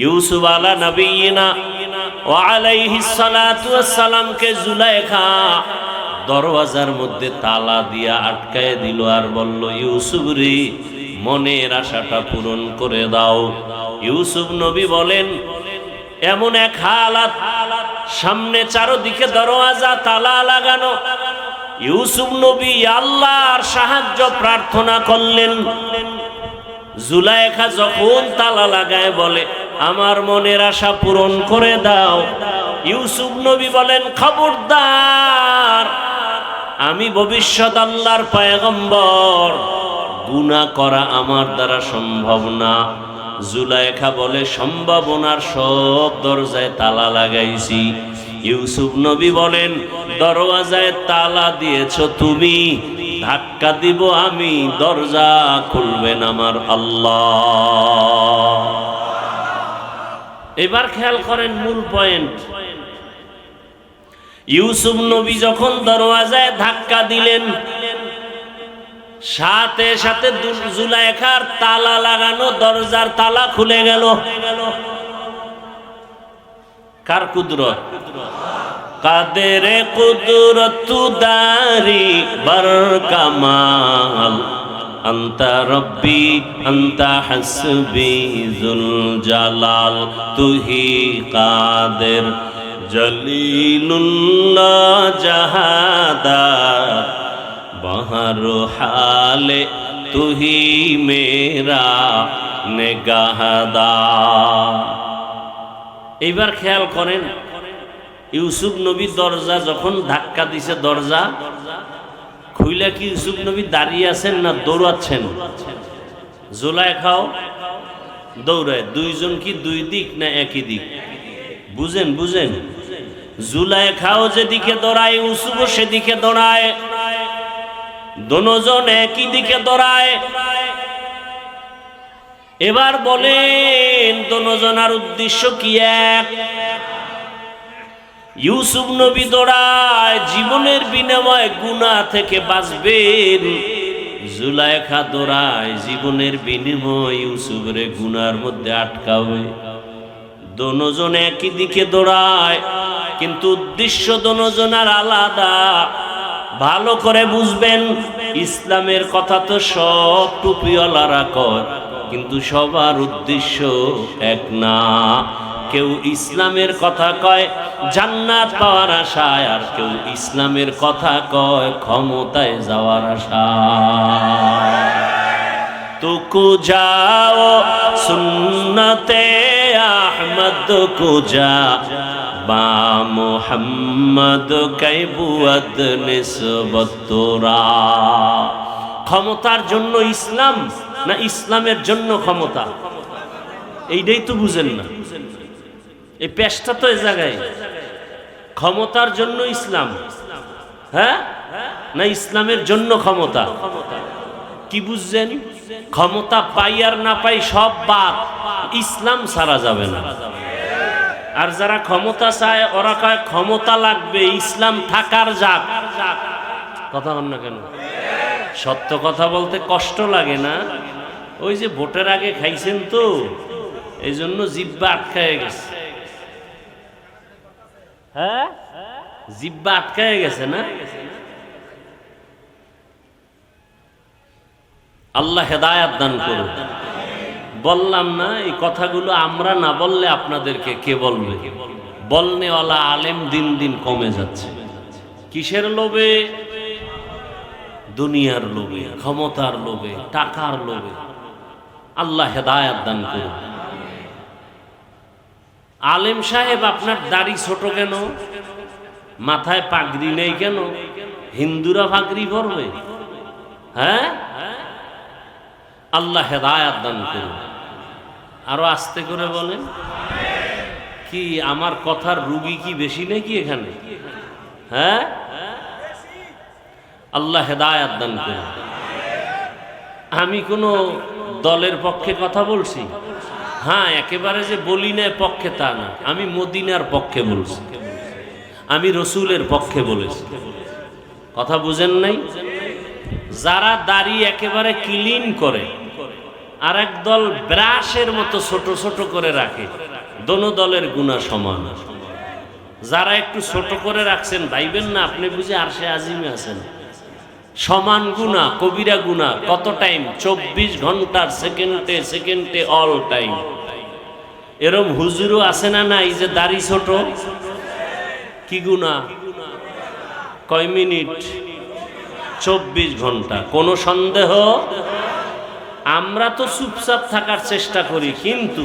ইউসুফ আলা নবিয়িনা ওয়া আলাইহিস সালাতু ওয়াস সালামকে জুলাইখা দরওয়াজার মধ্যে তালা দিয়া আটকায় দিল আর বলল, ইউসুফ রে, মনের আশাটা পূরণ করে দাও। ইউসুফ নবী বলেন, এমন এক হালাত, সামনে চারদিকে দরওয়াজা তালা লাগানো। ইউসুফ নবী আল্লাহর সাহায্য প্রার্থনা করলেন। জুলাইখা যখন তালা লাগায় বলে, আমার মনের আশা পূরণ করে দাও, ইউসুফ নবী বলেন, খবরদার, আমি ভবিষ্যৎ আল্লাহর পয়গম্বর, গুনাহ করা আমার দ্বারা সম্ভব না। জুলাইখা বলে, সম্ভাবনার সব দরজায় তালা লাগাইছি। ইউসুফ নবী বলেন, দরওয়াজায় তালা দিয়েছ তুমি, ধাক্কা দিব আমি, দরজা খুলবেন আমার আল্লাহ। এবার খেয়াল করেন মূল পয়েন্ট। ইউসুফ নবী যখন দরওয়াজায় ধাক্কা দিলেন, সাথে সাথে জুলাইখার তালা লাগানো দরজার তালা খুলে গেল। কার কুদরত? কাদেরে কুদরত দারি বার কামাল, আন্তা রব্বি আন্তা হাসবি জুল জালাল, তুহি কাদের জলিলুল্লাহ জাহাদাত, বহর হালে তুহি মেরা নেগাহদার। এইবার খেয়াল করেন, ইউসুফ নবী দরজা যখন ধাক্কা দিছে, দরজা খুইলা কি ইউসুফ নবী দাঁড়িয়ে আছেন না দৌড়াচ্ছেন? জুলাইখাও দৌড়ায়। দুইজন কি দুই দিক না একই দিক? বুঝেন বুঝেন, জুলাইখাও যেদিকে দৌড়ায়, ইউসুফও সেদিকে দৌড়ায়, দুজন একই দিকে দৌড়ায়। এবার বলেন, দুজনের উদ্দেশ্য কি এক? ইউসুফ নবী দৌড়ায় জীবনের বিনিময়ে গুনাহ থেকে বাঁচবেন, জুলাইখা দৌড়ায় জীবনের বিনিময়ে ইউসুফের গুনার মধ্যে আটকাবে। দুজন একই দিকে দৌড়ায়, কিন্তু উদ্দেশ্য দুজনের আলাদা। ভালো করে বুঝবেন, ইসলামের কথা তো সব টুপিওয়ালারা কয়, কিন্তু সবার উদ্দেশ্য এক না। কেউ ইসলামের কথা কয় জান্নাত পাওয়ার আশায়, আর কেউ ইসলামের কথা কয় ক্ষমতায় যাওয়ার আশায়। তুকু যাও সুন্নতে আহমদ কুজা, বা মুহাম্মদ কাইবুয়াদ নিসবত তোরা। ক্ষমতার জন্য ইসলাম না ইসলামের জন্য ক্ষমতা? এইটাই তো বুঝেন না। এই পেশটা তো এই জায়গায়, ক্ষমতার জন্য ইসলাম, হ্যাঁ, না ইসলামের জন্য ক্ষমতা? কি বুঝছেন? ক্ষমতা পাই আর না পাই সব বাদ, ইসলাম ছাড়া যাবে না। আর যারা ক্ষমতা চায় ওরা কয় ক্ষমতা লাগবে, ইসলাম থাকার যাক। কথা বল না কেন? সত্য কথা বলতে কষ্ট লাগে না? ওই যে ভোটের আগে খাইছেন তো, এই জন্য জিব্বা আটকায় গেছে। হ্যাঁ, জিব্বা আটকায় গেছে না? আল্লাহ হেদায়াত দান করুন। বললাম না, এই কথাগুলো আমরা না বললে আপনাদেরকে কে বলবে? বলনেওয়ালা আলেম দিন দিন কমে যাচ্ছে। কিসের লোভে? দুনিয়ার লোভে, ক্ষমতার লোভে, টাকার লোভে। আল্লাহ হেদায়াত দান করুন। আলেম সাহেব, আপনার দাড়ি ছোট কেন? মাথায় পাগড়ি নেই কেন? হিন্দুরা পাগড়ি পরবে? হ্যাঁ, আল্লাহ হেদায়াত দান করুন। আরো আস্তে করে বলেন। কি আমার কথার রুগী কি বেশি নাকি এখানে? হ্যাঁ, আল্লাহ হেদায়াত দান করুন। আমি কোনো দলের পক্ষে কথা বলছি? হ্যাঁ, একেবারে যে বলি না পক্ষে তা না, আমি মদিনার পক্ষে বলছি, আমি রসুলের পক্ষে বলেছি। কথা বুঝেন নাই? যারা দাড়ি একেবারে ক্লিন করে, আর এক দল ব্রাশের মতো ছোট ছোট করে রাখে। দোনো দলের গুনাহ সমান। যারা একটু ছোট করে রাখছেন ভাইবেন না আপনি বুঝে আরশে আজিমে আছেন। সমান গুনাহ, কবিরা গুনাহ। কত টাইম? 24 ঘন্টার সেকেন্ডে সেকেন্ডে অল টাইম। এরম হুজুরও আছে না নাই যে দাড়ি ছোট? কি গুনাহ? কয় মিনিট? 24 ঘন্টা। কোনো সন্দেহ? আমরা তো চুপচাপ থাকার চেষ্টা করি, কিন্তু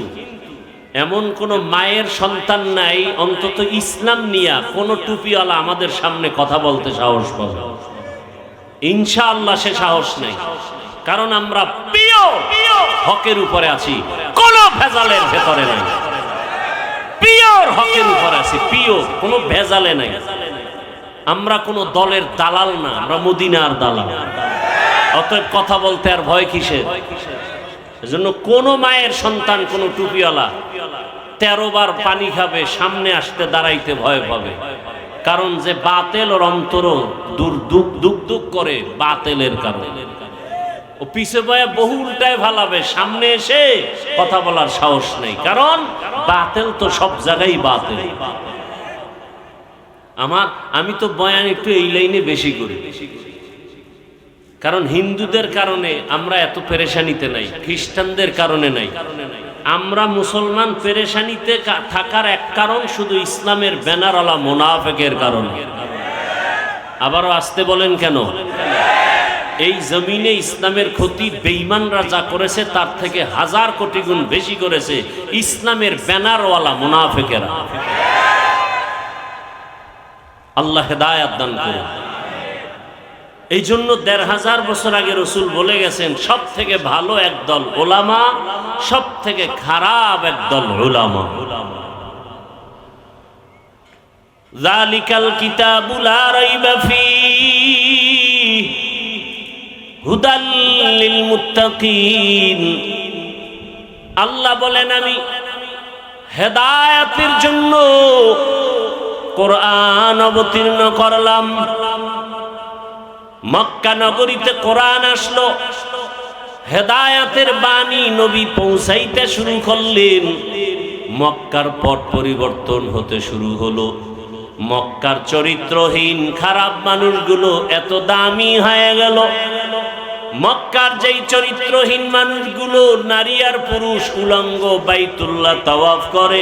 এমন কোন মায়ের সন্তান নাই অন্তত ইসলাম নিয়া কোন টুপিওয়ালা আমাদের সামনে কথা বলতে সাহস পাবে? ইনশাআল্লাহ সে সাহস নেই। কারণ আমরা পিওর হকের উপরে আছি, কোন ভেজালের ভেতরে নাই। পিওর হকের উপরে আছি, পিওর, কোনো ভেজালে নাই। আমরা কোন দলের দালাল না, আমরা মদিনার দালাল। অতএব কথা বলতে আর ভয় কিসের? এজন্য কোন মায়ের সন্তান কোন টুপিওয়ালা 13 বার পানি খাবে, সামনে আসতে দাঁড়াইতে ভয় পাবে। কারণ যে বাতেল ওর অন্তর দুক দুক করে বাতেলের কারণে। ও পিছে বয়ে বহু উল্টায় ভালাবে, সামনে এসে কথা বলার সাহস নেই। কারণ বাতেল তো সব জায়গায় বাতেল। আমি তো বয়ান একটু এই লাইনে বেশি করি, কারণ হিন্দুদের কারণে আমরা এত পেরেশানিতে নাই, খ্রিস্টানদের কারণে নাই। আমরা মুসলমান পেরেশানিতে থাকার এক কারণ শুধু ইসলামের ব্যানারওয়ালা মুনাফিকের কারণে। আবারও আসতে বলেন কেন? এই জমিনে ইসলামের ক্ষতি বেঈমানরা যা করেছে তার থেকে 1000 কোটি গুণ বেশি করেছে ইসলামের ব্যানারওয়ালা মুনাফিকেরা। আল্লাহ হেদায়েত দান করুন। এই জন্য 1500 বছর আগে রাসূল বলে গেছেন, সব থেকে ভালো একদল উলামা, সব থেকে খারাপ একদল উলামা। যালিকাল কিতাবু লা রাইবা ফীহি হুদাল লিল মুত্তাকিন। আল্লাহ বলেন, আমি হেদায়েতের জন্য কোরআন অবতীর্ণ করলাম। মক্কা নগরীতে কোরআন আসলো, হেদায়েতের বাণী নবী পৌঁছাইতে শুরু করলেন। মক্কার পট পরিবর্তন হতে শুরু হলো। মক্কার চরিত্রহীন খারাপ মানুষগুলো এত দামি হয়ে গেল। মক্কার যেই চরিত্রহীন মানুষগুলো নারী আর পুরুষ উলঙ্গ বাইতুল্লাহ তাওয়াফ করে,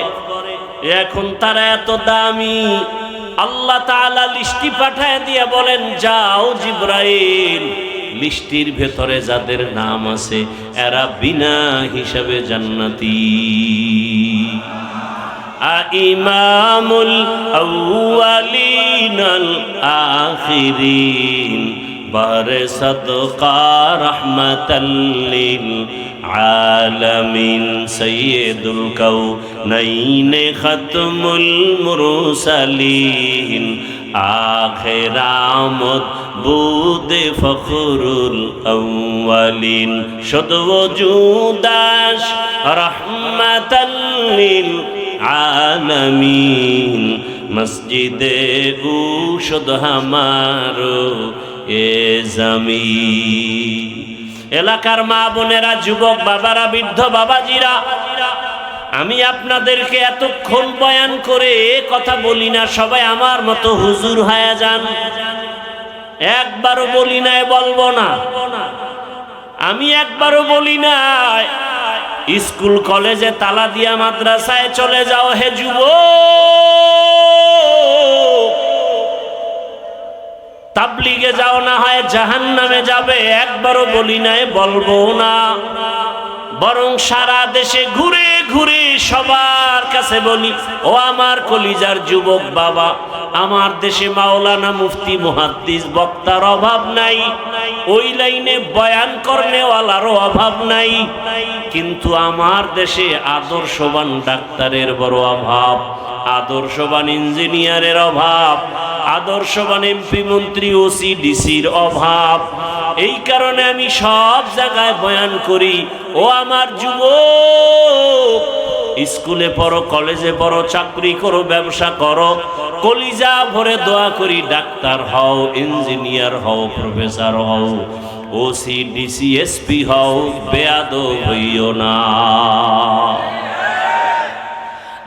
এখন তারা এত দামি। আল্লাহ তাআলা লিস্টি পাঠায় দিয়ে বলেন, যাও জিবরাইল, লিস্টির ভেতরে যাদের নাম আছে এরা বিনা হিসাবে জান্নাতি। ইমামুল আউয়ালিন আল আখিরিন বারে সাদকা রাহমাতাল লিল আলামিন সাইয়্যিদুল কাউনাইন খাতমুল মুরসালিন আখিরামত বুদে ফখরুল আউয়ালিন শুদ ওজুদাস রাহমাতাল লিল আলামিন মসজিদে উশুদ হামারো এ জমিন। এলাকার মা বোনেরা, যুবক বাবারা, বৃদ্ধ বাবাজিরা, আমি আপনাদেরকে এতক্ষণ বয়ান করে কথা বলি না, সবাই আমার মতো হুজুর হয়ে যান। একবারও বলি নাই, বলবো না। আমি একবারও বলি নাই স্কুল কলেজে তালা দিয়া মাদ্রাসায় চলে যাও হে যুবক, তাবলিগে যাও, না হয় জাহান্নামে যাবে। একবারও বলি নাই, বলবো না। বরং সারা দেশে ঘুরে ঘুরে সবার কাছে বলি, ও আমার কলিজার যুবক বাবা, আমার দেশে মাওলানা মুফতি মুহাদ্দিস বক্তার অভাব নাই, ওই লাইনে বয়ান করনেওয়ালারও অভাব নাই, কিন্তু আমার দেশে আদর্শবান ডাক্তারের বড় অভাব, আদর্শবান ইঞ্জিনিয়ারের অভাব, আদর্শবান এমপি মন্ত্রী ওসি ডিসির অভাব। এই কারণে আমি সব জায়গায় বয়ান করি, ও আমার যুবক, স্কুলে পড়ো, কলেজে পড়ো, চাকরি করো, ব্যবসা করো, কলিজা ভরে দোয়া করি ডাক্তার হও, ইঞ্জিনিয়ার হও, প্রফেসর হও। ওসি ডিসি এসপি হও বেয়াদব হইও না।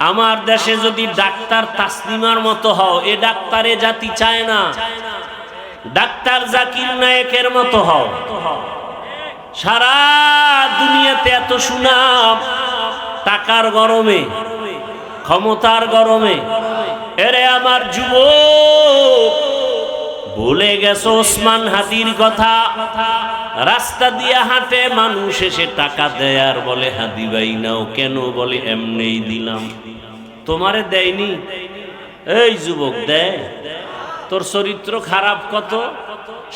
আমার দেশে যদি ডাক্তার তাসলিমার মতো হও, এ ডাক্তারে জাতি চায় না। ডাক্তার জাকির নায়েকের মতো হও। সারা দুনিয়াতে এত সুনাম, টাকার গরমে, ক্ষমতার গরমে। এরে আমার যুবক, ভুলে গেছো ওসমান হাদির কথা? রাস্তা দিয়ে হাঁটে মানুষ, এসে টাকা দেয় আর বলে হাদি ভাই নাও। কেন? বলে এমনিই দিলাম। তোমারে দেয়নি? এই যুবক, দেয়। তোর চরিত্র খারাপ কত।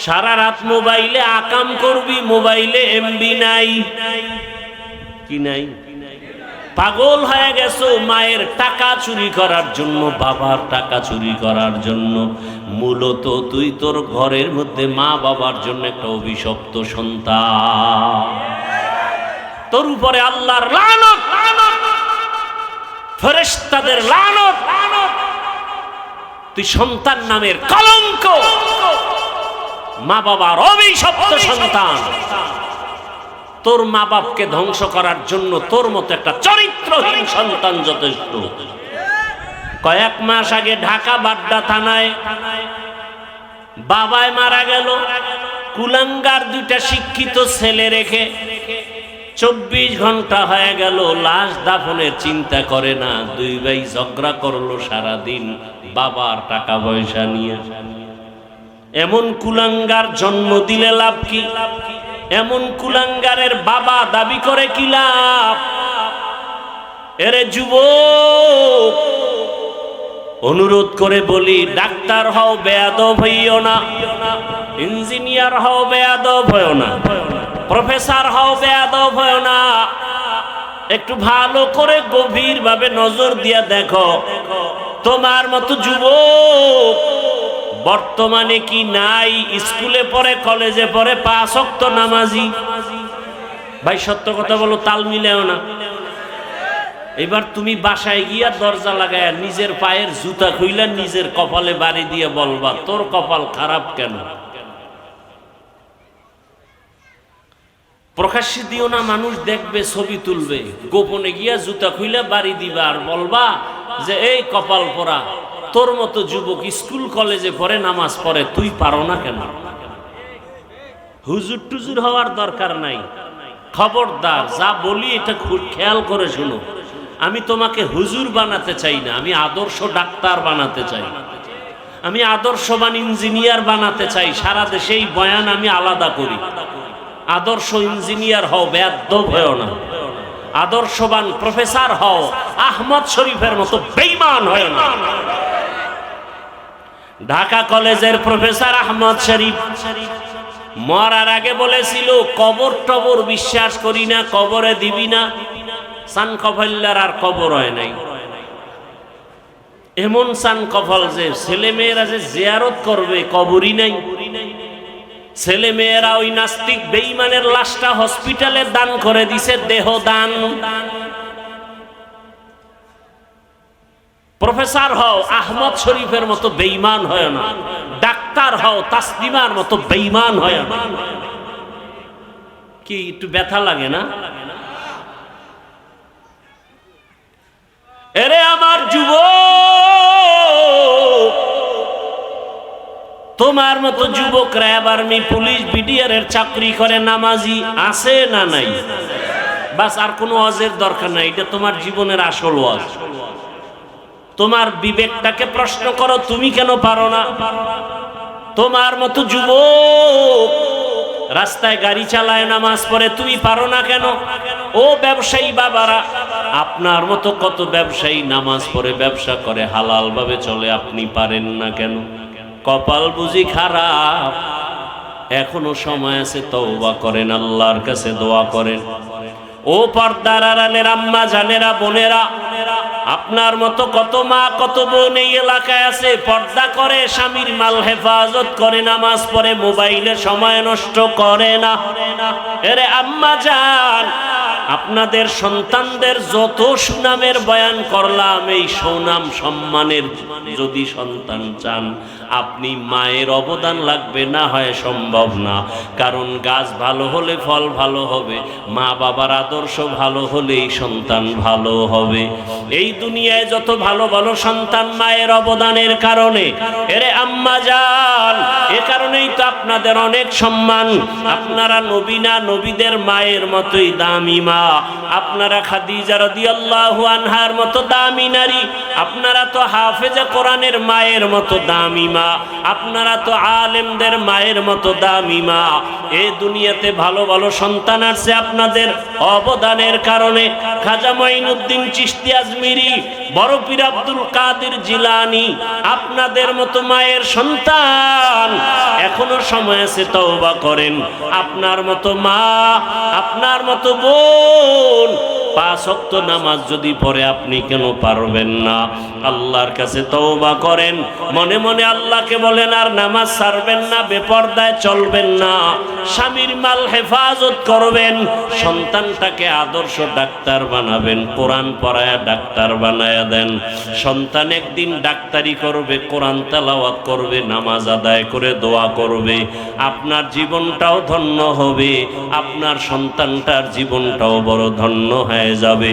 সারা রাত মোবাইলে আকাম করবি, মোবাইলে এমবি নাই। কি নাই? পাগল হয়ে গেছো মায়ের টাকা চুরি করার জন্য, বাবার টাকা চুরি করার জন্য। মূলত তুই তোর ঘরের মধ্যে মা বাবার জন্য একটা অভিশপ্ত সন্তান। তোর উপরে আল্লাহর লানত, ফেরেশতাদের লানত। তুই সন্তান নামের কলঙ্ক, মা বাবার অভিশপ্ত সন্তান। তোর মা বাপকে ধ্বংস করার জন্য তোর মতো একটা চরিত্রহীন সন্তান যথেষ্ট। কয়েক মাস আগে ঢাকা বাড্ডা থানায় বাবায় মারা গেল। কুলাঙ্গার দুইটা শিক্ষিত ছেলে রেখে 24 ঘন্টা হয়ে গেল, লাশ দাফনের চিন্তা করে না। দুই ভাই ঝগড়া করলো সারাদিন বাবার টাকা পয়সা নিয়ে। এমন কুলাঙ্গার জন্ম দিলে লাভ কি? এমন কুলাঙ্গারের বাবা দাবি করে কি লাভ? এরে যুবক, অনুরোধ করে বলি, ডাক্তার হও বেয়াদব হইও না, ইঞ্জিনিয়ার হও বেয়াদব হইও না, প্রফেসর হও বেয়াদব হইও না। একটু ভালো করে গভীর ভাবে নজর দিয়া দেখো, তোমার মতো যুবক বর্তমানে কি নাই? স্কুলে পড়ে, কলেজে পড়ে, 5 ওয়াক্ত নামাজি। ভাই সত্য কথা বলো, তাল মিলেও না। এবার তুমি বাসায় গিয়া দরজা লাগায় নিজের পায়ের জুতা খুইলা নিজের কপালে বাড়ি দিয়ে বলবা, তোর কপাল খারাপ কেন? প্রকাশ্যে দিও না, মানুষ দেখবে, ছবি তুলবে। গোপনে গিয়া জুতা খুইলা বাড়ি দিবা আর বলবা যে এই কপাল পোড়া, তোর মতো যুবক স্কুল কলেজে পড়ে, নামাজ পড়ে, তুই পারো না কেন? হুজুর টুজুর হওয়ার দরকার নাই। খবরদার, যা বলি এটা খেয়াল করে শুনো। আমি তোমাকে হুজুর বানাতে চাই না, আমি আদর্শ ডাক্তার বানাতে চাই, আমি আদর্শবান ইঞ্জিনিয়ার বানাতে চাই। সারা দেশে এই বয়ান আমি আলাদা করি। আদর্শ ইঞ্জিনিয়ার হও, বেয়াদব হও না। আদর্শবান প্রফেসর হও, আহমদ শরীফের মতো বেঈমান হয় না। ঢাকা কলেজের প্রফেসর আহমদ শরীফ মরার আগে বলেছিল, কবর টবর বিশ্বাস করি না, কবরে দিবি না। সান কফল্লার আর কবর হয় নাই। এমন সান কফল যে ছেলে মেয়েরা যে জিয়ারত করবে, কবরই নাই। ছেলে মেয়েরা ওই নাস্তিক বেঈমানের লাশটা হসপিটালে দান করে দিছে, দেহ দান। প্রফেসর হও, আহমদ শরীফের মতো বেঈমান হয় না। ডাক্তার হও, তাসলিমার মতো বেঈমান হয় না। কি একটু ব্যথা লাগে না? এরে আমার যুবক, তোমার মতো যুবক র্যাব, আর্মি, পুলিশ, বিডিআর এর চাকরি করে, নামাজি আছে না নাই? বাস, আর কোনো ওয়াজের দরকার নাই। এটা তোমার জীবনের আসল ওয়াজ। তোমার বিবেকটাকে প্রশ্ন করো, তুমি কেন পারো না? তোমার মতো যুবক রাস্তায় গাড়ি চালায়, নামাজ পড়ে, তুমি পারো না কেন? ও ব্যবসায়ী বাবারা, আপনার মতো কত ব্যবসায়ী নামাজ পড়ে, ব্যবসা করে, হালাল ভাবে চলে, আপনি পারেন না কেন? কপাল বুঝি খারাপ? এখনো সময় আছে, তওবা করেন, আল্লাহর কাছে দোয়া করেন। ও পর্দার আড়ালের আম্মা জানেরা, বোনেরা, আপনার মতো কত মা, কত বোন এই এলাকায় আছে, পর্দা করে, স্বামীর মাল হেফাজত করে, নামাজ পড়ে, মোবাইলে সময় নষ্ট করে না। এরে আম্মা জান, আপনাদের সন্তানদের যত সুনামের বয়ান করলাম, এই সুনাম সম্মানের যদি সন্তান চান, আপনি মায়ের অবদান লাগবে, না হয় সম্ভব না। কারণ গাছ ভালো হলে ফল ভালো হবে, মা বাবার আদর্শ ভালো হলেই সন্তান ভালো হবে। এই দুনিয়ায় যত ভালো ভালো সন্তান মায়ের অবদানের কারণে। এরে আম্মা জান, এ কারণেই তো আপনাদের অনেক সম্মান। আপনারা নবী না, নবীদের মায়ের মতোই দামি মা। আপনারা খাদিজা রাদিয়াল্লাহু আনহার মতো দামি নারী। আপনারা তো হাফেজে কোরআনের মায়ের মতো দামি মা। আপনারা তো আলেমদের মায়ের মতো দামি মা। এই দুনিয়াতে ভালো ভালো সন্তান আসছে আপনাদের অবদানের কারণে। খাজা মঈনুদ্দিন চিশতি আজমিরি, বড় পীর আব্দুল কাদের জিলানী, আপনাদের মতো মায়ের সন্তান। এখনো সময় আছে, তওবা করেন। আপনার মতো মা, আপনার মতো বোন 5 ওয়াক্ত নামাজ যদি পড়ে, আপনি কেন পারবেন না? আল্লাহর কাছে তওবা করেন, মনে মনে আল্লাহকে বলেন আর নামাজ ছাড়বেন না, বেপরদায় চলবেন না, স্বামীর মাল হেফাজত করবেন, সন্তানটাকে আদর্শ ডাক্তার বানাবেন, কোরআন পড়ায়া ডাক্তার বানায়া দেন। সন্তান একদিন ডাক্তারি করবে, কোরআন তেলাওয়াত করবে, নামাজ আদায় করে দোয়া করবে, আপনার জীবনটাও ধন্য হবে, আপনার সন্তানটার জীবনটাও বড় ধন্য হয়ে যাবে।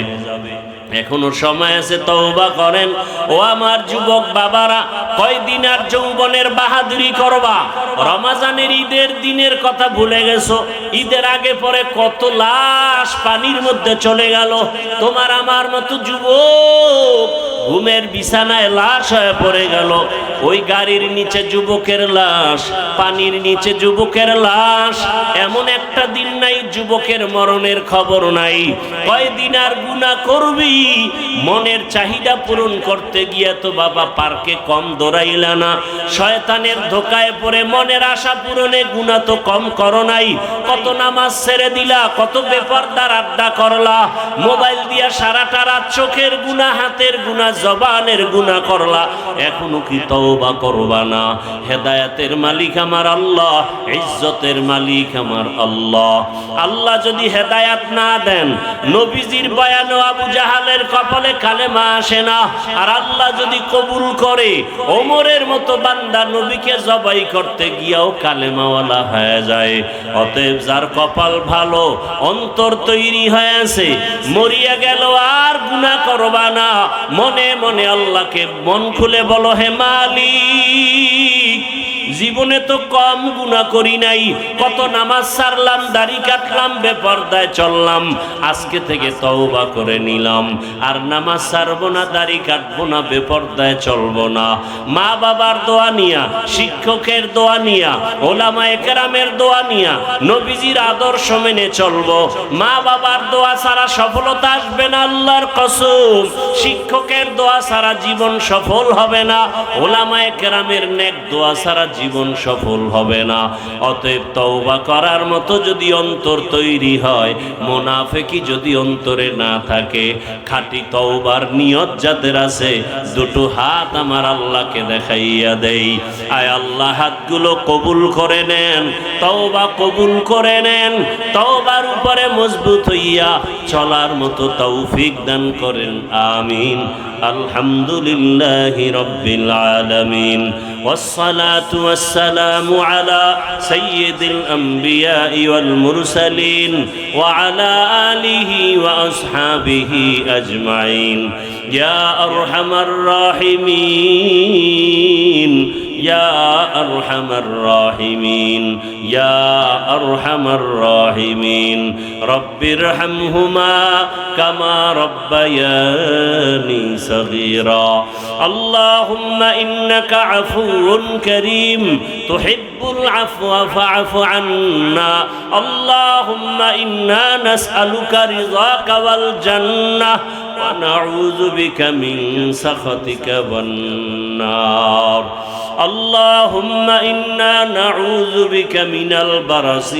এখনো সময় আছে, তওবা করেন। ও আমার যুবক বাবারা, কয়দিন আর যৌবনের বাহাদুরি করবা? রমজানের ঈদের দিনের কথা ভুলে গেছো? ঈদের আগে পরে কত লাশ পানির মধ্যে চলে গেল। তোমার আমার মতো যুবক ঘুমের বিছানায় লাশ হয়ে পড়ে গেল। ওই গাড়ির নিচে যুবকের লাশ, পানির নিচে যুবকের লাশ। এমন একটা দিন নাই যুবকের মরণের খবর নাই। কয়দিন আর গুনাহ করবি? মনের চাহিদা পূরণ করতে গিয়ে তো বাবা পার্কে কম দৌড়াইলা না। শয়তানের ধোকায় পড়ে মনের আশা পূরণে গুনাহ তো কম করো নাই। কত নামাজ ছেড়ে দিলা, কত বেপরদার আড্ডা করলা, মোবাইল দিয়া সারাটা রাত চোখের গুনাহ, হাতের গুনাহ, জবানের গুনাহ করলা। এখনো কি তওবা করবা না? হেদায়েতের মালিক আমার আল্লাহ, ইজ্জতের মালিক আমার আল্লাহ। আল্লাহ যদি হেদায়েত না দেন, নবীজির বয়ানে আবু জাহালের কপালে কালেমা আসে না। আর আল্লাহ যদি কবুল করে, ওমরের মতো বান্দা নবীকে জবাই করতে গিয়াও কালেমাওয়ালা হয়ে যায়। অতএব যার কপাল ভালো, অন্তর তৈরি হয়েছে, মরিয়া গেল আর গুনাহ করবা না। মনে মনে আল্লাহকে মন খুলে বলো, হে মালিক, জীবনে তো কম গুনাহ করি নাই, কত নামাজ ছাড়লাম, দাড়ি কাটলাম, বেপরদায় চললাম, আজকে থেকে তওবা করে নিলাম, আর নামাজ ছাড়বো না, দাড়ি কাটবো না, বেপরদায় চলবো না। মা বাবার দোয়া নিয়া, শিক্ষকের দোয়া নিয়া, ওলামায়ে কেরামের দোয়া নিয়া নবীজির আদর্শ মেনে চলবো। মা বাবার দোয়া ছাড়া সফলতা আসবে না, আল্লাহর কসম। শিক্ষকের দোয়া ছাড়া জীবন সফল হবে না, ওলামায়ে কেরামের নেক দোয়া ছাড়া জীবন সফল হবে না। অতএব তওবা করার মতো যদি অন্তর তৈরি হয়, মুনাফিকি যদি অন্তরে না থাকে, খাঁটি তওবার নিয়ত যাদের আছে, দুটো হাত আমার আল্লাহকে দেখাইয়া দেই। আয় আল্লাহ, হাতগুলো কবুল করে নেন, তওবা কবুল করে নেন, তওবার উপরে মজবুত হইয়া চলার মতো তৌফিক দান করেন। আমিন। আলহামদুলিল্লাহি রাব্বিল আলামিন। والصلاة والسلام على سيد الأنبياء والمرسلين وعلى آله وأصحابه أجمعين. يا أرحم الراحمين، يا أرحم الراحمين، يا أرحم الراحمين. رب ارحمهما كما ربياني صغيرا. اللهم إنك عفو كريم تحب العفو فاعف عنا. اللهم إنا نسألك رضاك والجنة ونعوذ بك من سخطك والنار. اللهم إنا نعوذ بك من البرص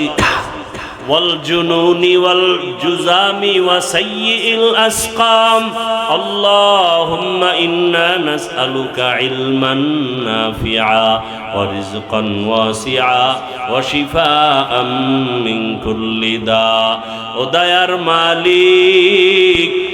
والجنون والجزام وسيء الأسقام اللهم إنا نسألك علما نافعا ورزقا واسعا وشفاء من كل داء ও দয়ার মালিক